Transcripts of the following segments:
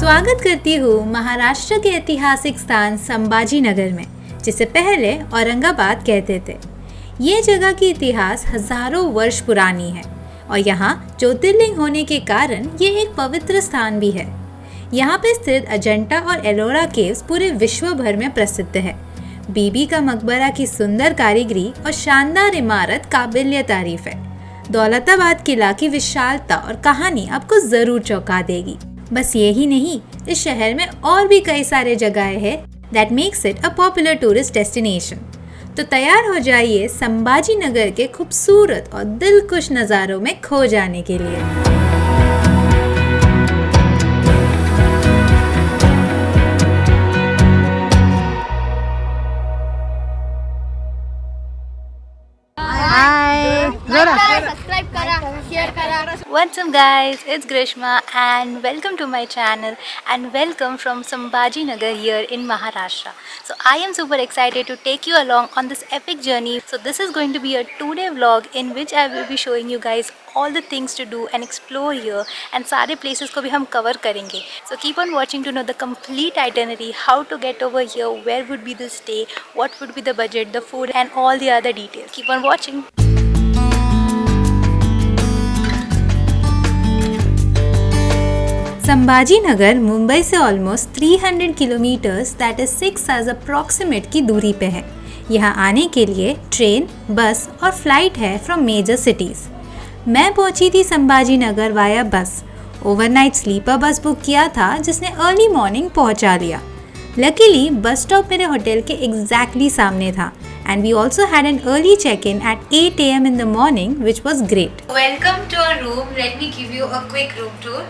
स्वागत करती हूँ महाराष्ट्र के ऐतिहासिक स्थान संभाजी नगर में, जिसे पहले औरंगाबाद कहते थे। ये जगह की इतिहास हजारों वर्ष पुरानी है और यहाँ ज्योतिर्लिंग होने के कारण ये एक पवित्र स्थान भी है। यहाँ पे स्थित अजंता और एलोरा केव्स पूरे विश्व भर में प्रसिद्ध है। बीबी का मकबरा की सुंदर कारीगरी और शानदार इमारत काबिल तारीफ है। दौलताबाद किला की विशालता और कहानी आपको जरूर चौंका देगी। बस यही नहीं, इस शहर में और भी कई सारे जगहें हैं that makes it a popular tourist destination. तो तैयार हो जाइए संभाजी नगर के खूबसूरत और दिलखुश नज़ारों में खो जाने के लिए। What's up guys, it's Grishma and welcome to my channel and welcome from Sambhaji Nagar here in Maharashtra. So I am super excited to take you along on this epic journey. So this is going to be a 2-day vlog in which I will be showing you guys all the things to do and explore here and सारे places को भी हम cover करेंगे. So keep on watching to know the complete itinerary, how to get over here, where would be the stay, what would be the budget, the food and all the other details. Keep on watching. Sambhaji Nagar Mumbai से almost 300 kilometres that is 6 hours approximate की दूरी पे है। यहाँ आने के लिए train, बस और फ्लाइट है फ्रॉम मेजर सिटीज़। मैं पहुँची थी संभाजी नगर वाया बस। ओवरनाइट स्लीपर बस बुक किया था जिसने अर्ली मॉर्निंग पहुँचा लिया। लकीली बस स्टॉप मेरे होटल के एग्जैक्टली सामने था and we also had an early check-in at 8 AM in the morning which was great. Welcome to our room. Let me give you a quick room tour.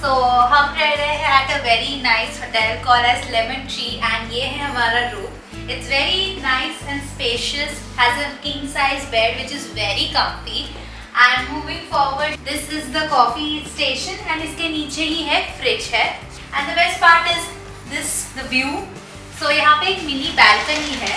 So हम रह रहे हैं at a very nice hotel called as Lemon Tree and ये है हमारा room. It's very nice and spacious, has a king size bed which is very comfy. And moving forward, this is the coffee station and इसके नीचे ही है fridge है. And the best part is this, the view. So यहाँ पे एक mini balcony है.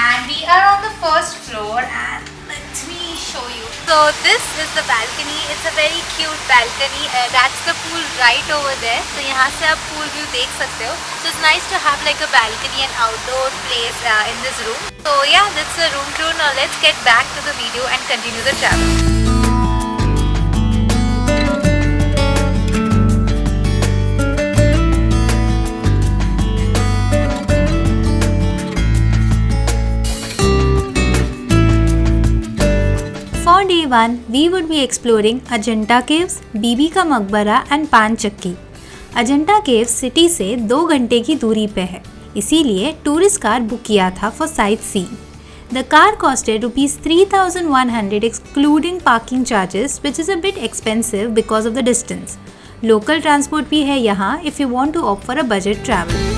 And we are on the first floor and let me show you. So this is the balcony. It's a very cute balcony. That's the pool right over there. So यहाँ से आप pool view देख सकते हो. So it's nice to have like a balcony and outdoor place in this room. So yeah, that's the room tour. Now let's get back to the video and continue the travel. For day 1, we would be exploring Ajanta Caves, बीबी का मकबरा and पान चक्की। Ajanta caves city से 2 घंटे की दूरी पे है, इसीलिए टूरिस्ट कार बुक किया था for sight seeing. The car costed ₹3,100 excluding parking charges, which is a bit expensive because of the distance. Local transport भी है यहाँ if you want to opt for a budget travel.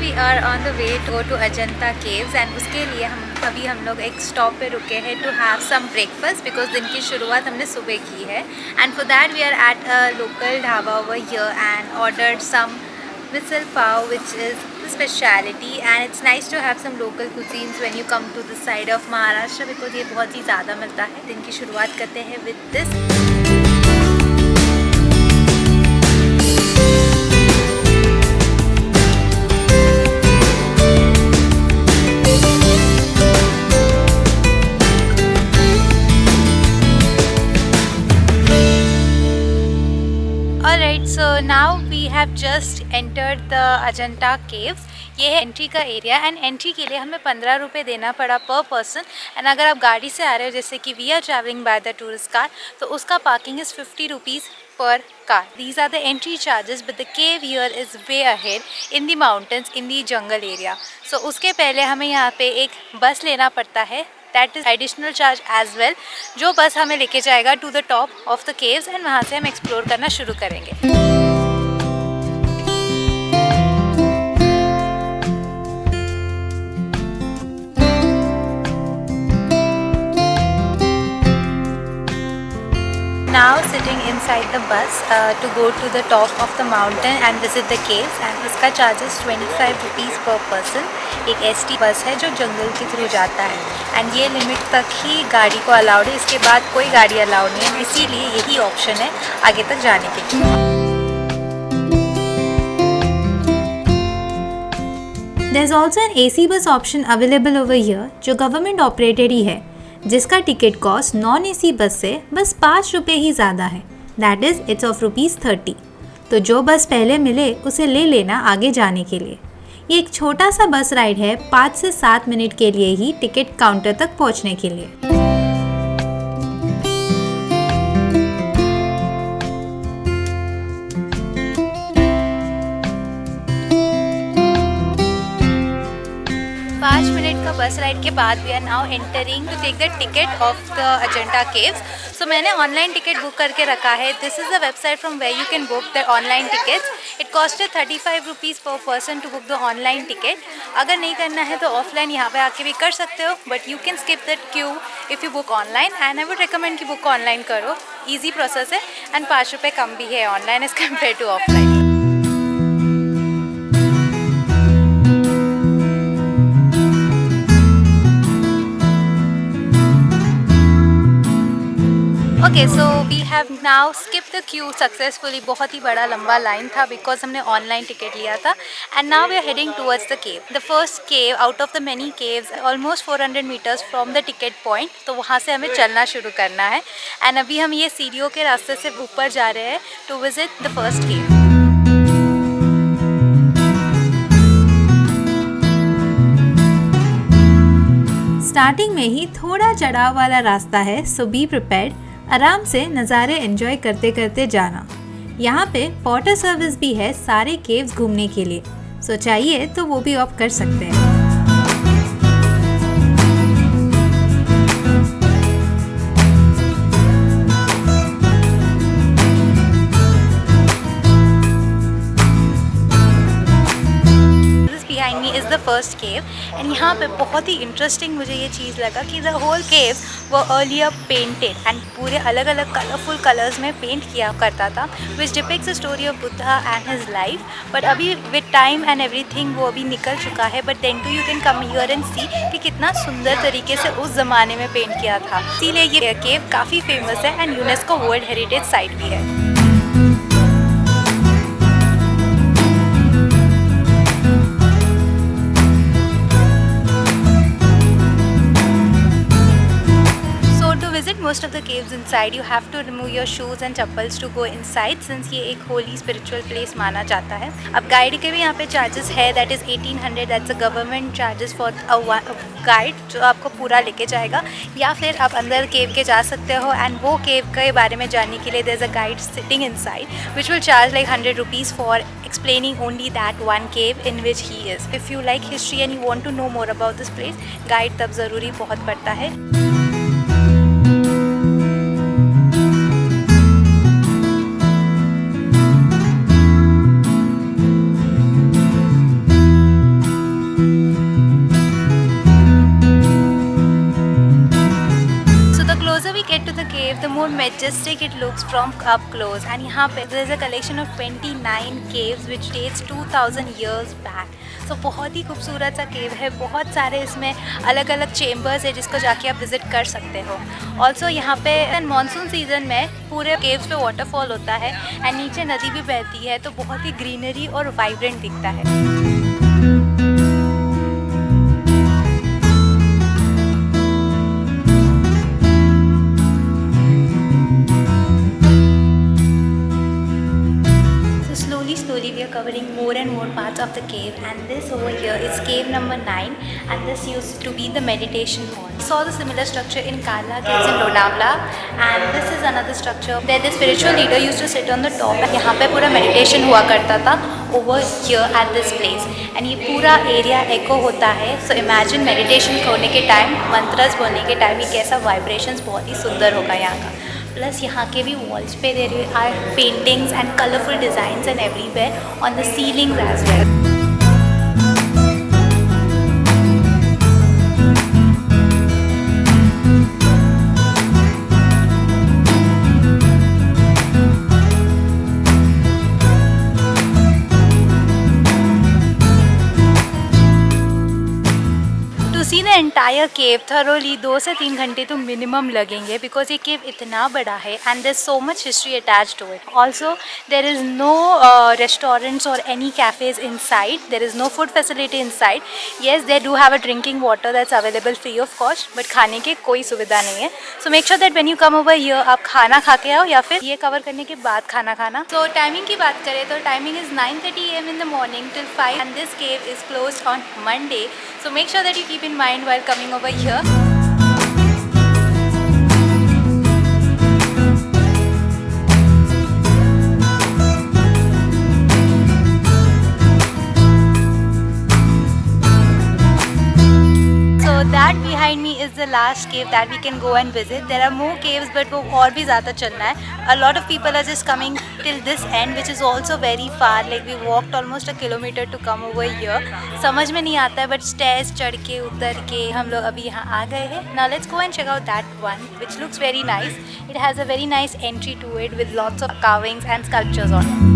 We are on the way to go to Ajanta Caves and उसके लिए हम लोग एक stop पे रुके हैं to have some breakfast because दिन की शुरुआत हमने सुबह की है and for that we are at a local dhaba over here and ordered some misal pav which is the speciality and it's nice to have some local cuisines when you come to this side of Maharashtra because ये बहुत ही ज़्यादा मिलता है। दिन की शुरुआत करते हैं with this. Alright, so now we have just entered the Ajanta Caves. ये है एंट्री का एरिया एंड एंट्री के लिए हमें 15 रुपये देना पड़ा पर पर्सन एंड अगर आप गाड़ी से आ रहे हो जैसे कि we are travelling by the tourist car तो उसका parking is 50 rupees per car. These are the entry charges but the cave here is way ahead in the mountains in the jungle area. So उसके पहले हमें यहाँ पे एक बस लेना पड़ता है. That is additional charge as well. जो बस हमें लेके जाएगा to the top of the caves and वहाँ से हम एक्सप्लोर करना शुरू करेंगे. Now sitting inside the bus to go to the top of the mountain and visit the caves, and इसका charges 25 rupees per person। एक ST बस है जो जंगल के थ्रू जाता है एंड ये लिमिट तक ही गाड़ी को अलाउड है, इसके बाद कोई गाड़ी अलाउड नहीं है, इसीलिए यही ऑप्शन है आगे तक जाने के लिए। There is also an AC bus option available over here जो गवर्नमेंट ऑपरेटेड ही है, जिसका टिकट कॉस्ट नॉन AC बस से बस 5 रुपये ही ज़्यादा है, दैट इज़ इट्स ऑफ ₹30। तो जो बस पहले मिले उसे ले लेना आगे जाने के लिए। ये एक छोटा सा बस राइड है 5 से 7 मिनट के लिए ही टिकट काउंटर तक पहुंचने के लिए। बस राइड के बाद we are now entering to take the ticket of the Ajanta caves. सो मैंने ऑनलाइन टिकट बुक करके रखा है। This is the website from where you can book the online tickets. It costed 35 rupees per person to book the online ticket. अगर नहीं करना है तो ऑफलाइन यहाँ पे आके भी कर सकते हो, but you can skip that queue if you book online, and I would recommend कि बुक ऑनलाइन करो। ईजी प्रोसेस है एंड 5 रुपये कम भी है online as compare to offline. Okay, so we have now skip the queue successfully. बहुत ही बड़ा लंबा लाइन था बिकॉज हमने ऑनलाइन टिकट लिया था, and now we are heading towards the cave. The first cave out of the many caves almost 400 metres from the ticket point, तो वहाँ से हमें चलना शुरू करना है। एंड अभी हम ये सीढ़ियों के रास्ते से ऊपर जा रहे हैं to visit the first cave. Starting में ही थोड़ा चढ़ाव वाला रास्ता है, सो बी प्रिपेयर्ड। आराम से नज़ारे एंजॉय करते करते जाना। यहाँ पे वाटर सर्विस भी है सारे केव्स घूमने के लिए, सो चाहिए तो वो भी ऑप्ट कर सकते हैं। behind me is the first cave, and यहाँ पे बहुत ही इंटरेस्टिंग मुझे ये चीज़ लगा कि the whole cave वो earlier painted and पूरे अलग अलग कलरफुल कलर्स में पेंट किया करता था, which depicts the story of Buddha and his life। but अभी with time and everything वो अभी निकल चुका है, but then too you can come here and see कि कितना सुंदर तरीके से उस ज़माने में पेंट किया था। इसीलिए ये केव काफ़ी फेमस है and UNESCO world heritage site भी है। Most of the caves inside you have to remove your shoes and chappals to go inside, since ये एक holy spiritual place माना जाता है। अब गाइड के भी यहाँ पे चार्जेस है, that is 1800, that's a government charges for a guide जो आपको पूरा लेके जाएगा, या फिर आप अंदर केव के जा सकते हो। एंड वो केव के बारे में जानने के लिए there is a guide sitting inside which will charge like 100 rupees for explaining only that one cave in which he is। If you like history and you want to know more about this place, guide तब ज़रूरी बहुत पड़ता है। The more majestic it looks from up close, and यहाँ पे there is a collection of 29 caves which dates 2000 years back। so बहुत ही खूबसूरत सा केव है, बहुत सारे इसमें अलग अलग चेम्बर्स है जिसको जाके आप विजिट कर सकते हो। ऑल्सो यहाँ पे मानसून सीजन में पूरे केव्स पे वाटरफॉल होता है एंड नीचे नदी भी बहती है, तो बहुत ही ग्रीनरी और वाइब्रेंट दिखता है। Slowly we are covering more and more parts of the cave, and this over here is cave number 9, and this used to be the meditation hall. We saw the similar structure in Kala caves in Lonavala, and this is another structure where the spiritual leader used to sit on the top, and यहाँ पे पूरा meditation हुआ करता था over here at this place, and ये पूरा area echo होता है। so imagine meditation होने के टाइम, मंत्रस बोलने के टाइम ये कैसा vibrations बहुत ही सुंदर होगा यहाँ का। प्लस यहाँ के भी वॉल्स पे there are paintings and colourful designs and everywhere on the ceilings as well. Entire cave thoroughly 2 से 3 घंटे तो मिनिमम लगेंगे, बिकॉज ये केव इतना बड़ा है and there so much history attached to it. Also there is no restaurants और any cafes inside. There is no food facility inside. Yes, they do have a drinking water that's available free of cost, but खाने की कोई सुविधा नहीं है. So make sure that when you come over here आप खाना खा के आओ या फिर ये कवर करने के बाद खाना खाना. सो टाइमिंग की बात करें तो timing is 9:30 AM in the morning till 5, and this cave is closed on Monday. So make sure that you keep in mind while coming over here. That behind me is the last cave that we can go and visit. There are more caves, but वो और भी ज़्यादा चलना है. A lot of people are just coming till this end, which is also very far. Like we walked almost a kilometer to come over here. समझ में नहीं आता है, but stairs चढ़ के उतर के हम लोग अभी यहाँ आ गए हैं. Now let's go and check out that one, which looks very nice. It has a very nice entry to it with lots of carvings and sculptures on it.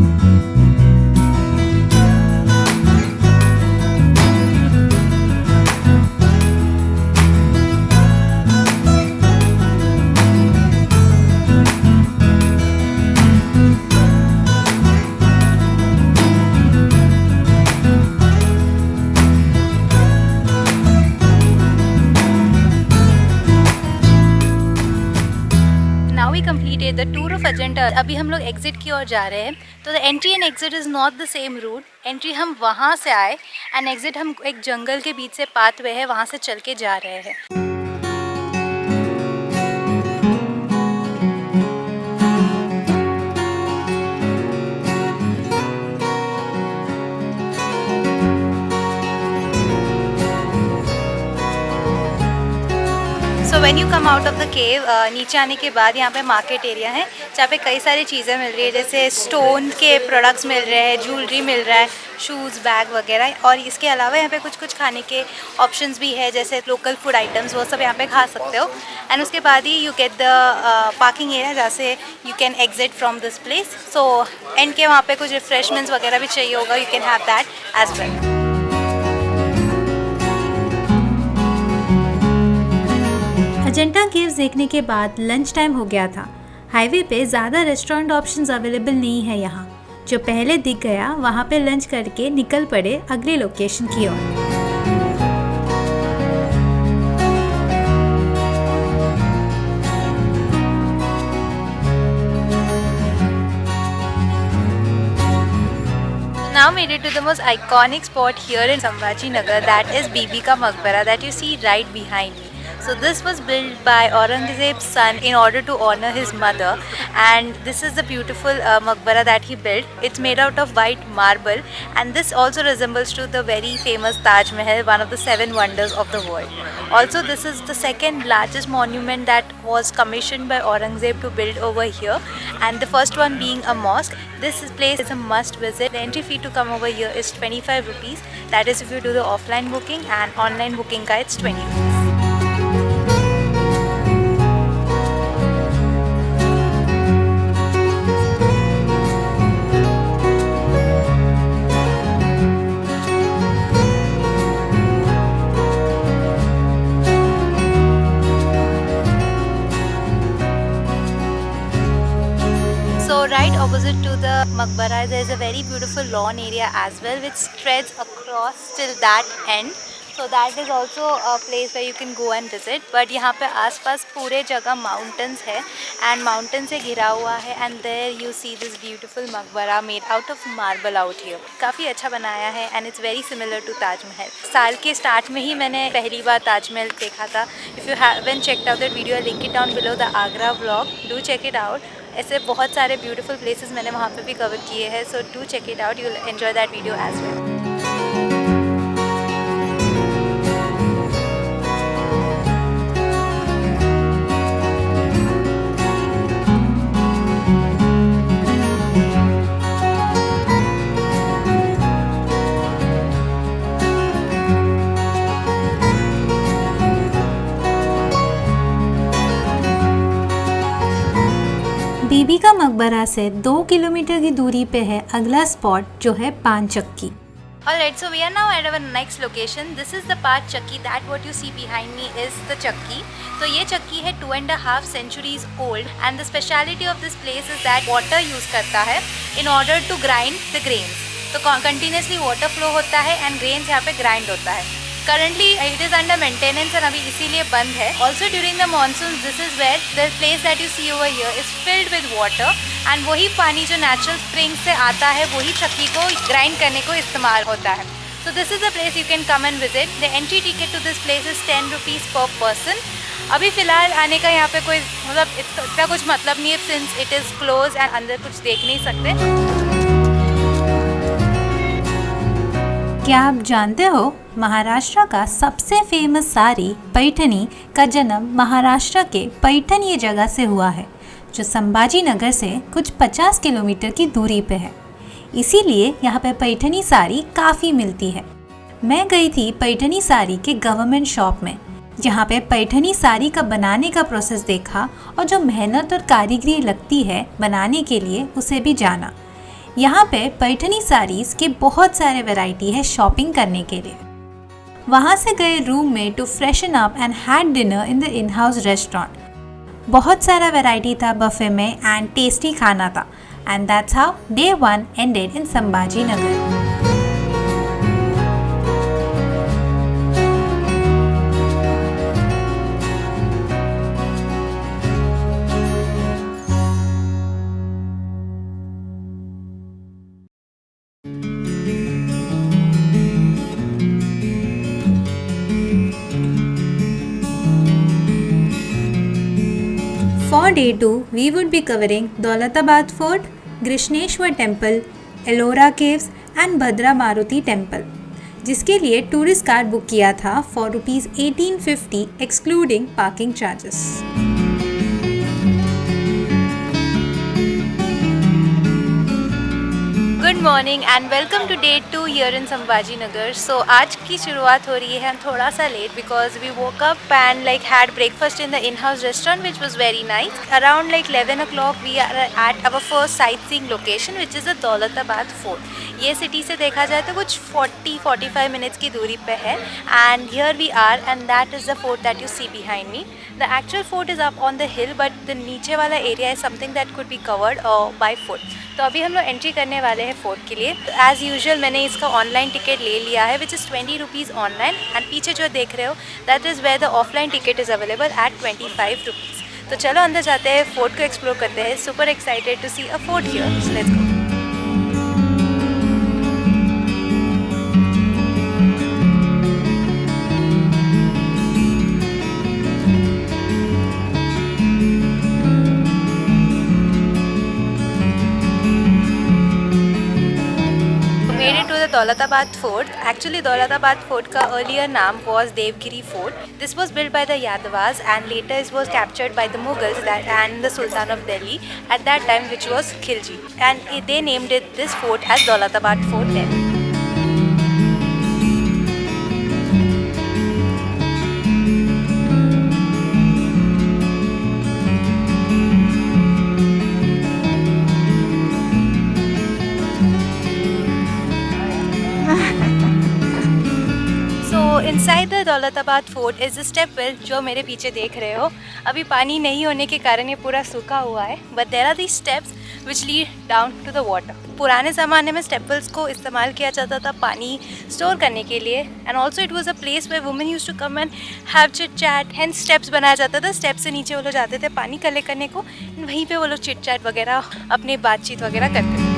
The tour of Ajanta. अभी हम लोग exit की ओर जा रहे हैं. तो the entry and exit is not the same route. Entry हम वहाँ से आए एंड एग्जिट हम एक जंगल के बीच से पाथवे है वहाँ से चल के जा रहे हैं. So when you come out of the cave, नीचे आने के बाद यहाँ पे मार्केट एरिया है जहाँ पे कई सारी चीज़ें मिल रही है, जैसे स्टोन के प्रोडक्ट्स मिल रहे हैं, ज्वेलरी मिल रहा है, शूज़, बैग वगैरह. और इसके अलावा यहाँ पे कुछ कुछ खाने के ऑप्शंस भी है, जैसे लोकल फूड आइटम्स, वो सब यहाँ पे खा सकते हो. एंड उसके बाद ही you get the parking area जहाँ से you can exit from this place. So end के वहाँ पे कुछ रिफ्रेशमेंट्स वगैरह भी चाहिए होगा, you can have that as well. Ajanta caves देखने के बाद लंच टाइम हो गया था. हाईवे पे ज़्यादा रेस्टोरेंट ऑप्शंस अवेलेबल नहीं है यहाँ. जो पहले दिख गया वहाँ पे लंच करके निकल पड़े अगले लोकेशन की ओर. Now made it to the most iconic spot here in Sambhaji Nagar, that is Bibi Ka Maqbara that you see right behind me. So this was built by Aurangzeb's son in order to honor his mother, and this is the beautiful maqbara that he built. It's made out of white marble, and this also resembles to the very famous Taj Mahal, one of the 7 wonders of the world. Also, this is the second largest monument that was commissioned by Aurangzeb to build over here, and the first one being a mosque. This place is a must visit. The entry fee to come over here is 25 rupees. That is if you do the offline booking, and online booking ka it's 20 rupees. So right opposite to the Maqbara there is a very beautiful lawn area as well, which spreads across till that end. So that is also a place where you can go and visit. But यहाँ पे आसपास पूरे जगह mountains है and mountain से घिरा हुआ है, and there you see this beautiful Maqbara made out of marble out here. काफ़ी अच्छा बनाया है and it's very similar to Taj Mahal. साल के स्टार्ट में ही मैंने पहली बार ताज महल देखा था. If you haven't checked out that video, I'll link it down below, the Agra vlog. Do check it out. ऐसे बहुत सारे ब्यूटीफुल प्लेसेस मैंने वहाँ पे भी कवर किए हैं. So do check it out, you will enjoy that video as well. Bibi ka Maqbara से 2 किलोमीटर की दूरी पे है अगला स्पॉट, जो है पान चक्की. Alright, so we are now at our next location. This is the Path Chakki. That what you see behind me is the Chakki. तो ये चक्की है 2.5 centuries old and the speciality of this place is that water use करता है in order to grind the grains. तो continuously water flow होता है and grains यहाँ पे grind होता है. Currently it is under maintenance and अभी इसीलिए बंद है. Also during the monsoons this is where the place that you see over here is filled with water and वही पानी जो natural springs से आता है वही चक्की को grind करने को इस्तेमाल होता है. So this is the place you can come and visit. The entry ticket to this place is 10 rupees per person. अभी फ़िलहाल आने का यहाँ पे कोई मतलब इतना कुछ मतलब नहीं है since it is closed and अंदर कुछ देख नहीं सकते. क्या आप जानते हो महाराष्ट्र का सबसे फेमस साड़ी पैठनी का जन्म महाराष्ट्र के पैठन ये जगह से हुआ है जो संभाजी नगर से कुछ 50 किलोमीटर की दूरी पे है. इसीलिए यहाँ पे पैठनी साड़ी काफ़ी मिलती है. मैं गई थी पैठनी साड़ी के गवर्नमेंट शॉप में जहाँ पे पैठनी साड़ी का बनाने का प्रोसेस देखा और जो मेहनत और कारीगरी लगती है बनाने के लिए उसे भी जाना. यहाँ पे पैठनी साड़ीज़ के बहुत सारे वैरायटी है शॉपिंग करने के लिए. वहाँ से गए रूम में to freshen up and had dinner in the in house restaurant. बहुत सारा वैरायटी था बफे में एंड टेस्टी खाना था. And that's how day 1 ended in Sambhaji Nagar. For day 2, we would be covering Daulatabad Fort, Grishneshwar Temple, Ellora Caves and Bhadra Maruti Temple, जिसके लिए tourist car book किया था for ₹1850 excluding parking charges. Good morning and welcome to day 2 here in Sambhaji Nagar. So आज की शुरुआत हो रही है थोड़ा सा late because we woke up and like had breakfast in the in house restaurant which was very nice. Around like 11 o'clock we are at our first sight seeing location which is the Daulatabad fort. ये city से देखा जाए तो कुछ 40-45 minutes की दूरी पे है and here we are and that is the fort that you see behind me. The actual fort is up on the hill but the नीचे वाला area is something that could be covered by foot. तो अभी हम लोग entry करने वाले हैं fort के लिए. एज़ यूजुअल मैंने इसका ऑनलाइन टिकट ले लिया है which is 20 rupees online and पीछे जो देख रहे हो that is where the offline ticket is available at 25 rupees. तो चलो अंदर जाते हैं, फोर्ट को एक्सप्लोर करते हैं. Super excited to see a fort here. Let's go. Daulatabad Fort. Actually, Daulatabad Fort का earlier नाम was Devgiri Fort. This was built by the Yadavas and later it was captured by the Mughals and the Sultan of Delhi at that time, which was Khilji, and they named it this fort as Daulatabad Fort then. Inside the Daulatabad fort is the step well जो मेरे पीछे देख रहे हो. अभी पानी नहीं होने के कारण ये पूरा सूखा हुआ है but there are the steps which lead down to the water. पुराने ज़माने में स्टेप वेल्स को इस्तेमाल किया जाता था पानी स्टोर करने के लिए and also it was a place where women use to come and have chit chat. And steps बनाया जाता था. स्टेप से नीचे वो लोग जाते थे पानी कलेक्ट करने को, वहीं पर वो लोग चिट चैट वगैरह अपनी बातचीत वगैरह करते थे.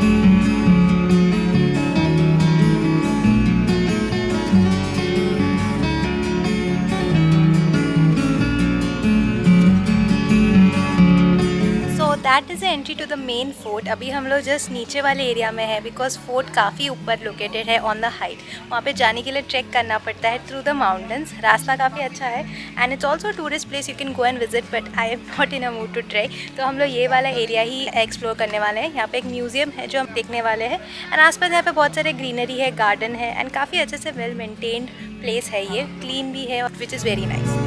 That is the entry to the main fort. अभी हम लोग जस्ट नीचे वाले एरिया में है बिकॉज फोर्ट काफ़ी ऊपर लोकेटेड है ऑन द हाइट. वहाँ पे जाने के लिए ट्रैक करना पड़ता है थ्रू द माउंटेन्स. रास्ता काफ़ी अच्छा है and it's also tourist place. You can go and visit but I am not in a mood to trek. तो हम लोग ये वाला एरिया ही एक्सप्लोर करने वाले हैं. यहाँ पे एक म्यूजियम है जो हम देखने वाले हैं एंड आसपास यहाँ पे बहुत सारे ग्रीनरी है, गार्डन है एंड काफ़ी अच्छे से वेल मेंटेन्ड प्लेस है. ये क्लीन भी है which is very nice.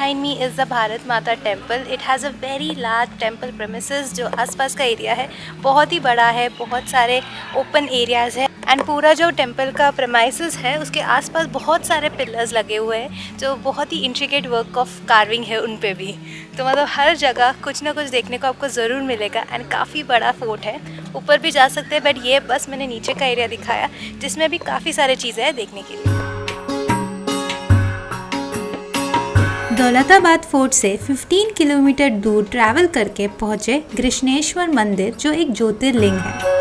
behind me is the Bharat Mata temple. It has a very large temple premises. जो आसपास का एरिया है बहुत ही बड़ा है, बहुत सारे ओपन एरियाज़ है एंड पूरा जो टेम्पल का प्रेमाइसेस है उसके आसपास बहुत सारे पिलर्स लगे हुए हैं जो बहुत ही इंट्रिकेट वर्क ऑफ कार्विंग है उन पे भी। तो मतलब हर जगह कुछ ना कुछ देखने को आपको ज़रूर मिलेगा एंड काफ़ी बड़ा फोर्ट है। ऊपर भी जा सकते हैं बट ये बस मैंने नीचे का एरिया दिखाया जिसमें भी काफ़ी सारी चीज़ें हैं देखने के लिए। दौलताबाद फोर्ट से 15 किलोमीटर दूर ट्रैवल करके पहुँचे कृष्णेश्वर मंदिर जो एक ज्योतिर्लिंग है।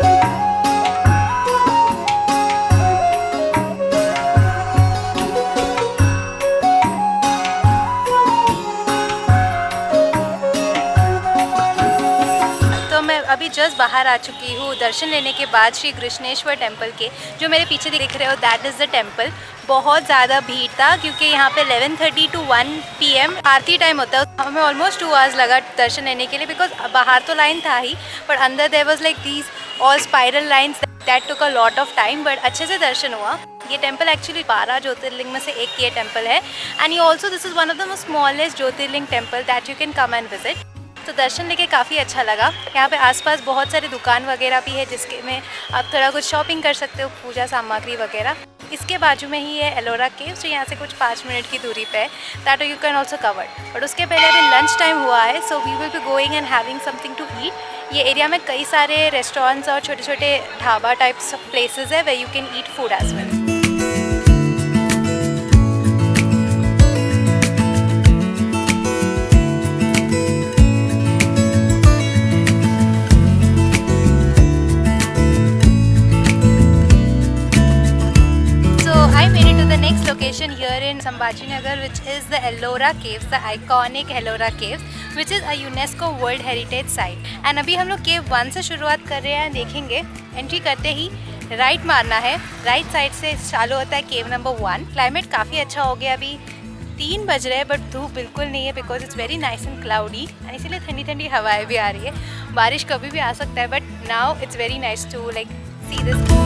अभी जस्ट बाहर आ चुकी हूँ दर्शन लेने के बाद श्री कृष्णेश्वर टेम्पल के। जो मेरे पीछे दिख रहे हो दैट इज़ द टेम्पल। बहुत ज़्यादा भीड़ था क्योंकि यहाँ पे 11:30 to 1 PM आरती टाइम होता है। हमें ऑलमोस्ट 2 hours लगा दर्शन लेने के लिए बिकॉज बाहर तो लाइन था ही बट अंदर there was like these all spiral lines that took a lot of time but अच्छे से दर्शन हुआ। ये टेम्पल एक्चुअली 12 ज्योतिर्लिंग में से एक ये टेम्पल है एंड ये also this is one of the smallest Jyotirlinga temple that you can come and visit. तो दर्शन लेके काफ़ी अच्छा लगा। यहाँ पे आसपास बहुत सारी दुकान वगैरह भी है जिसके में आप थोड़ा कुछ शॉपिंग कर सकते हो, पूजा सामग्री वगैरह। इसके बाजू में ही है एलोरा केव्स जो यहाँ से कुछ 5 मिनट की दूरी पे है। That you can also cover. But उसके पहले अभी लंच टाइम हुआ है so we will be going and having something to eat. ये एरिया में कई सारे रेस्टोरेंट्स और छोटे छोटे ढाबा टाइप्स ऑफ प्लेसेस है where you can eat food as well. Location here in Sambhajinagar which is the Ellora Caves, the iconic Ellora Caves which is a UNESCO World Heritage Site। and अभी हम लोग केव 1 से शुरुआत कर रहे हैं। देखेंगे एंट्री करते ही राइट मारना है, राइट साइड से चालू होता है केव नंबर 1। क्लाइमेट काफ़ी अच्छा हो गया, अभी 3 बज रहे हैं बट धूप बिल्कुल नहीं है because it's very nice and cloudy and इसीलिए ठंडी ठंडी हवाएं भी आ रही है। बारिश कभी भी आ सकता है but now it's very nice to like see this.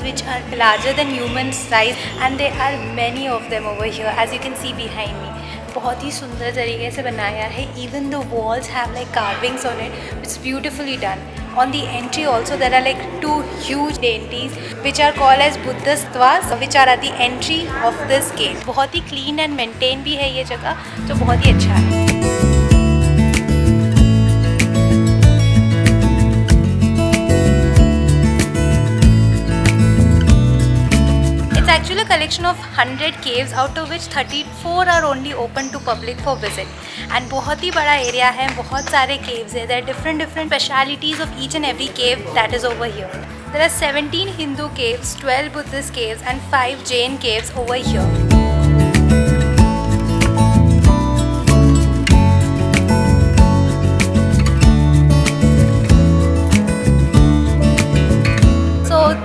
Which are larger than human size and there are many of them over here as you can see behind me। बहुत ही सुंदर तरीके से बनाया है। even the walls have like carvings on it, it's beautifully done। on the entry also there are like 2 huge deities which are called as Buddhastvas which are at the entry of this cave। बहुत ही clean and maintained भी है ये जगह जो बहुत ही अच्छा है। Actually a collection of 100 caves out of which 34 are only open to public for visit and बहुत ही बड़ा एरिया है, बहुत सारे caves है। there are different specialities of each and every cave that is over here। there are 17 Hindu caves, 12 Buddhist caves and 5 Jain caves over here।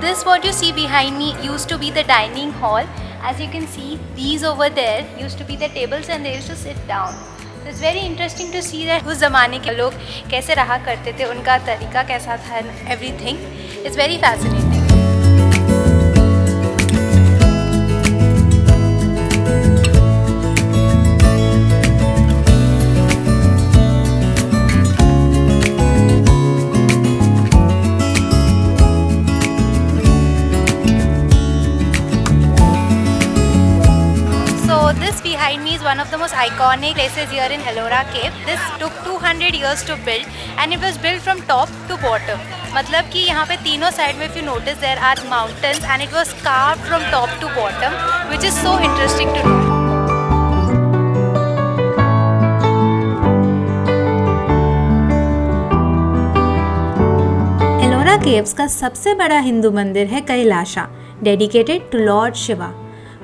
This what you see behind me used to be the dining hall। as you can see these over there used to be the tables and they used to sit down। so it's very interesting to see that उस ज़माने के लोग कैसे रहा करते थे, उनका तरीका कैसा था and everything। it's very fascinating। Behind me is one of the most iconic places here in Ellora Cave। this took 200 years to build and it was built from top to bottom। मतलब कि यहाँ पे तीनों side में if you notice there are mountains and it was carved from top to bottom which is so interesting to know। Ellora caves का सबसे बड़ा हिंदू मंदिर है Kailasha, dedicated to lord Shiva.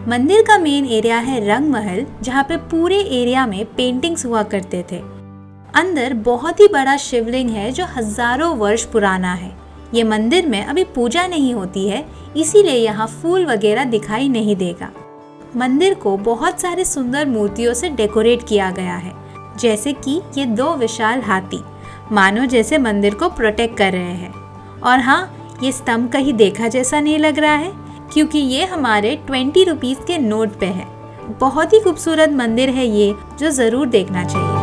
मंदिर का मेन एरिया है रंग महल जहाँ पे पूरे एरिया में पेंटिंग्स हुआ करते थे। अंदर बहुत ही बड़ा शिवलिंग है जो हजारों वर्ष पुराना है। ये मंदिर में अभी पूजा नहीं होती है इसीलिए यहाँ फूल वगैरह दिखाई नहीं देगा। मंदिर को बहुत सारे सुंदर मूर्तियों से डेकोरेट किया गया है, जैसे कि ये 2 विशाल हाथी मानो जैसे मंदिर को प्रोटेक्ट कर रहे हैं। और हाँ, ये स्तंभ कहीं देखा जैसा नहीं लग रहा है, क्योंकि ये हमारे 20 रुपीस के नोट पे है। बहुत ही खूबसूरत मंदिर है ये, जो ज़रूर देखना चाहिए।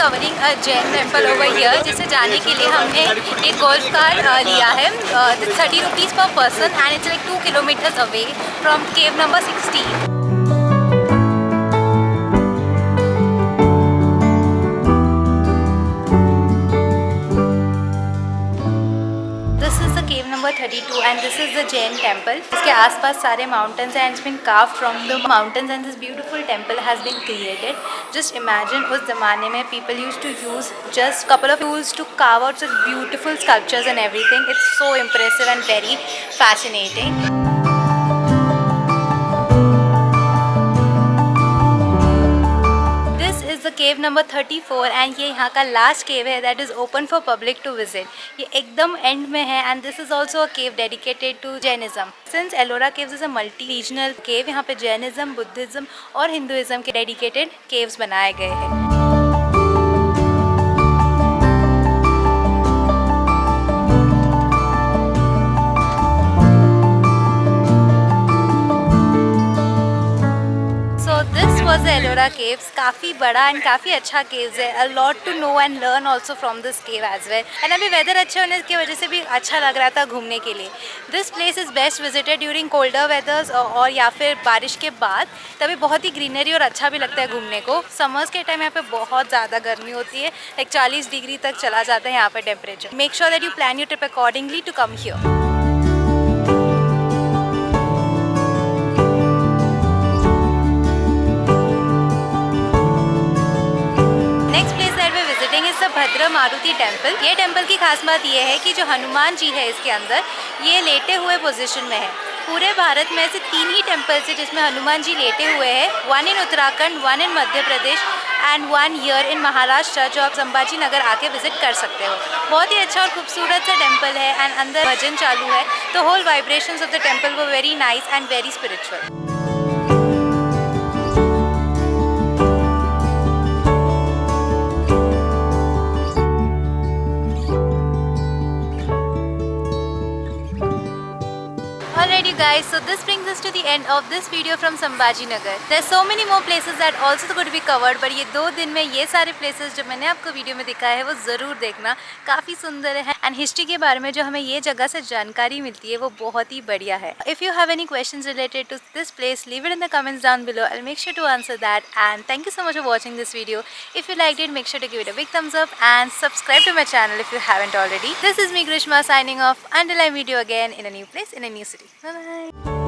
Covering a Jain temple over here, जिसे जाने के लिए हमने एक गोल्फ कार लिया है। 30 rupees per person and it's like 2 kilometres away from cave number 16। Cave number 32 and this is the Jain temple. इसके आसपास सारे mountains and it's been carved from the mountains and this beautiful temple has been created. Just imagine उस ज़माने में people used to use just couple of tools to carve out such beautiful sculptures and everything. It's so impressive and very fascinating. Cave number 34 and ये यहाँ का last cave है that is open for public to visit. ये एकदम end में है and this is also a cave dedicated to Jainism. Since Ellora caves is a multi regional cave, यहाँ पे जैनिज्म, बुद्धिज़्म और हिंदुइज्म के डेडिकेटेड केव्स बनाए गए हैं। was the Ellora Caves. काफ़ी बड़ा एंड काफ़ी अच्छा केव्स है। A lot to know and learn also from this cave as well. And अभी वेदर अच्छे होने की वजह से भी अच्छा लग रहा था घूमने के लिए। This place is best visited during colder weathers और या फिर बारिश के बाद, तभी बहुत ही ग्रीनरी और अच्छा भी लगता है घूमने को। समर्स के टाइम यहाँ पे बहुत ज़्यादा गर्मी होती है, लाइक 40 डिग्री तक चला जाता है यहाँ पे temperature. Make sure that you plan your trip accordingly to come here. Bhadra Maruti temple. ये टेम्पल की खास बात ये है कि जो हनुमान जी है इसके अंदर, ये लेटे हुए पोजीशन में है। पूरे भारत में ऐसे 3 ही टेम्पल्स है जिसमें हनुमान जी लेटे हुए हैं, 1 इन उत्तराखंड, 1 इन Madhya Pradesh and 1 here in Maharashtra, जो आप संभाजी नगर आके विजिट कर सकते हो। बहुत ही अच्छा और खूबसूरत सा टेम्पल है एंड अंदर भजन चालू है, तो whole vibrations of the temple वो very nice and very spiritual. Alright you guys, so this brings us to the end of this video from Sambhaji Nagar. There's so many more places that also could be covered, but ये 2 दिन में ये सारे places जो मैंने आपको video में दिखाया है वो ज़रूर देखना, काफ़ी सुंदर है एंड हिस्ट्री के बारे में जो हमें ये जगह से जानकारी मिलती है वो बहुत ही बढ़िया है। If you have any questions related to this place, leave it in the comments down below. I'll make sure to answer that, and thank you so much for watching this video. If you liked it, make sure to give it a big thumbs up and subscribe to my channel if you haven't already. This is me Grishma signing off until I meet you again in a new place, in a new city. Bye bye.